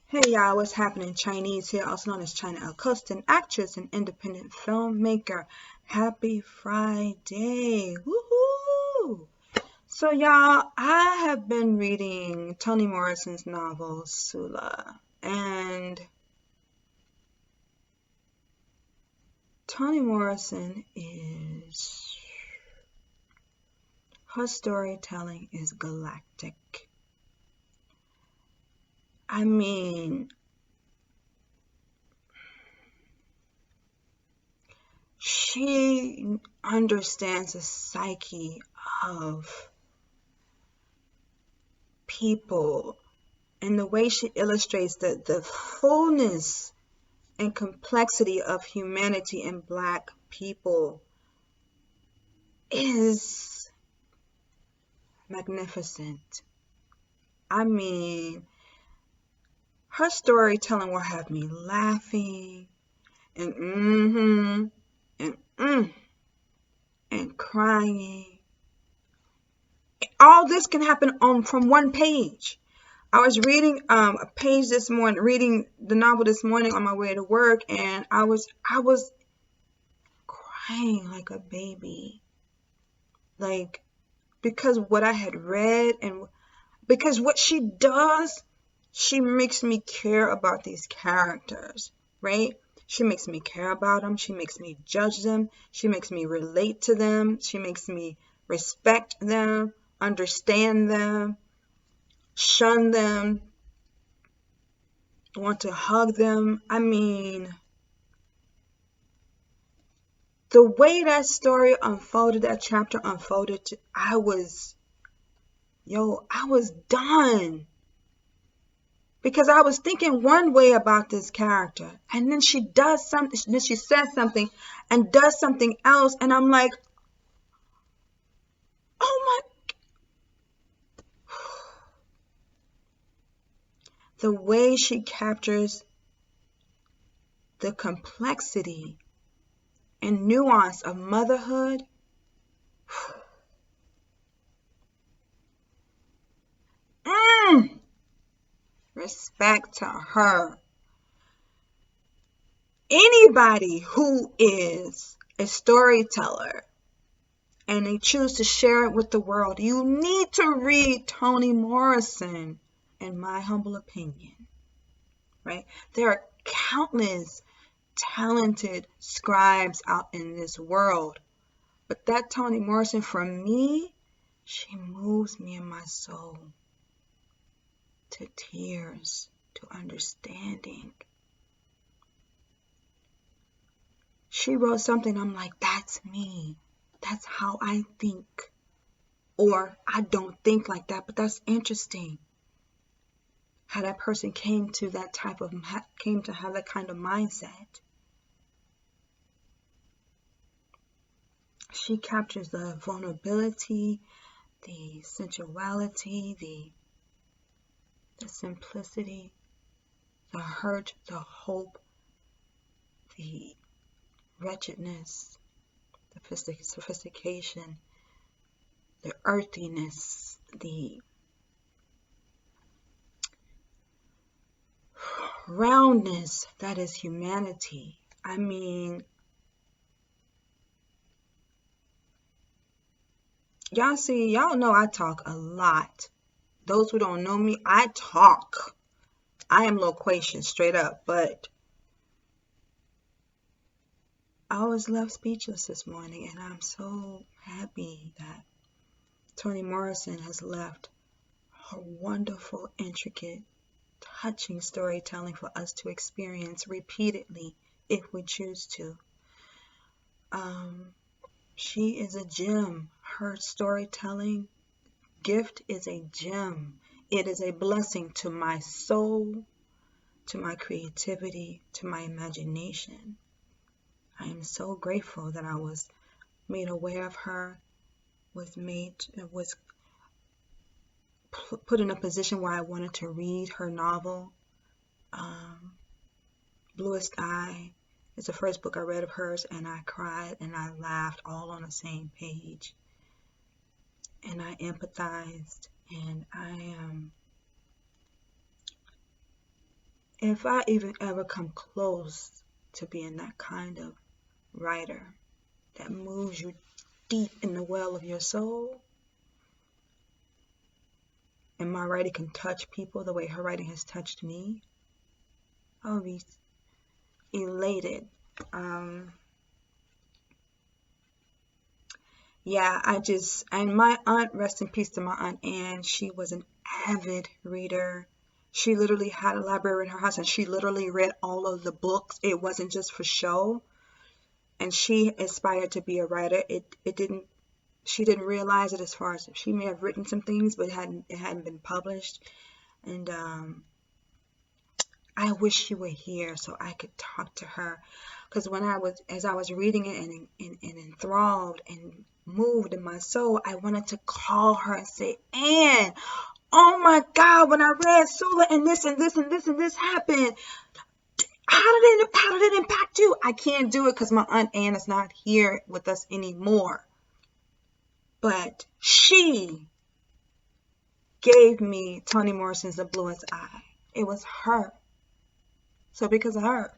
Hey y'all, what's happening? Chinese here, also known as China Acosta, an actress and independent filmmaker. Happy Friday! Woohoo! So y'all, I have been reading Toni Morrison's novel, Sula. And Toni Morrison her storytelling is galactic. I mean, she understands the psyche of people, and the way she illustrates the fullness and complexity of humanity and Black people is magnificent. I mean, her storytelling will have me laughing and and and crying. All this can happen from one page. I was reading a page this morning, reading the novel this morning on my way to work, and I was crying like a baby. Like, because what I had read, and because what she does, she makes me care about these characters, right? She makes me care about them. She makes me judge them. She makes me relate to them. She makes me respect them, understand them, shun them, want to hug them. I mean, the way that story unfolded, that chapter unfolded, I was done. Because I was thinking one way about this character, and then she does something, then she says something and does something else, and I'm like, oh my. The way she captures the complexity and nuance of motherhood. Respect to her. Anybody who is a storyteller and they choose to share it with the world, you need to read Toni Morrison, in my humble opinion, right? There are countless talented scribes out in this world, but that Toni Morrison, for me, she moves me in my soul to tears, to understanding. She wrote something, I'm like, that's me. That's how I think. Or I don't think like that, but that's interesting. How that person came to have that kind of mindset. She captures the vulnerability, the sensuality, the simplicity, the hurt, the hope, the wretchedness, the sophistication, the earthiness, the roundness that is humanity. I mean, y'all know I talk a lot. Those who don't know me, I talk. I am loquacious, straight up, but I was left speechless this morning, and I'm so happy that Toni Morrison has left her wonderful, intricate, touching storytelling for us to experience repeatedly if we choose to. She is a gem. Her storytelling gift is a gem. It is a blessing to my soul, to my creativity, to my imagination. I am so grateful that I was made aware of her, was put in a position where I wanted to read her novel. Bluest Eye is the first book I read of hers, and I cried and I laughed all on the same page. And I empathized, and I am if I even ever come close to being that kind of writer that moves you deep in the well of your soul, and my writing can touch people the way her writing has touched me, I'll be elated. Yeah, and my aunt, rest in peace to my aunt Anne, she was an avid reader. She literally had a library in her house and she literally read all of the books. It wasn't just for show. And she aspired to be a writer. She didn't realize it, as far as she may have written some things, but it hadn't been published. And I wish she were here so I could talk to her. Because as I was reading it and enthralled and moved in my soul, I wanted to call her and say, Anne, oh my God, when I read Sula and this and this and this and this happened, how did it impact you? I can't do it because my Aunt Anne is not here with us anymore. But she gave me Toni Morrison's The Bluest Eye. It was her. So because of her,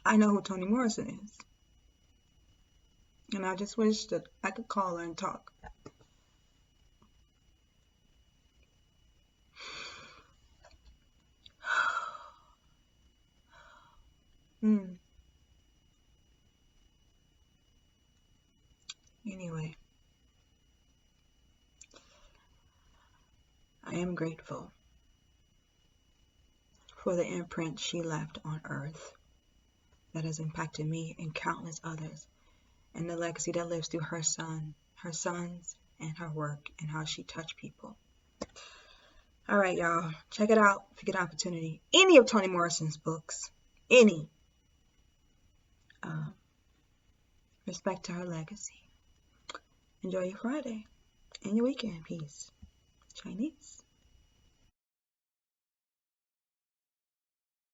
I know who Toni Morrison is. And I just wish that I could call her and talk. Anyway, I am grateful for the imprint she left on earth that has impacted me and countless others, and the legacy that lives through her sons, and her work and how she touched people. All right, y'all, check it out if you get an opportunity. Any of Toni Morrison's books, any. Respect to her legacy. Enjoy your Friday and your weekend. Peace. Chinese.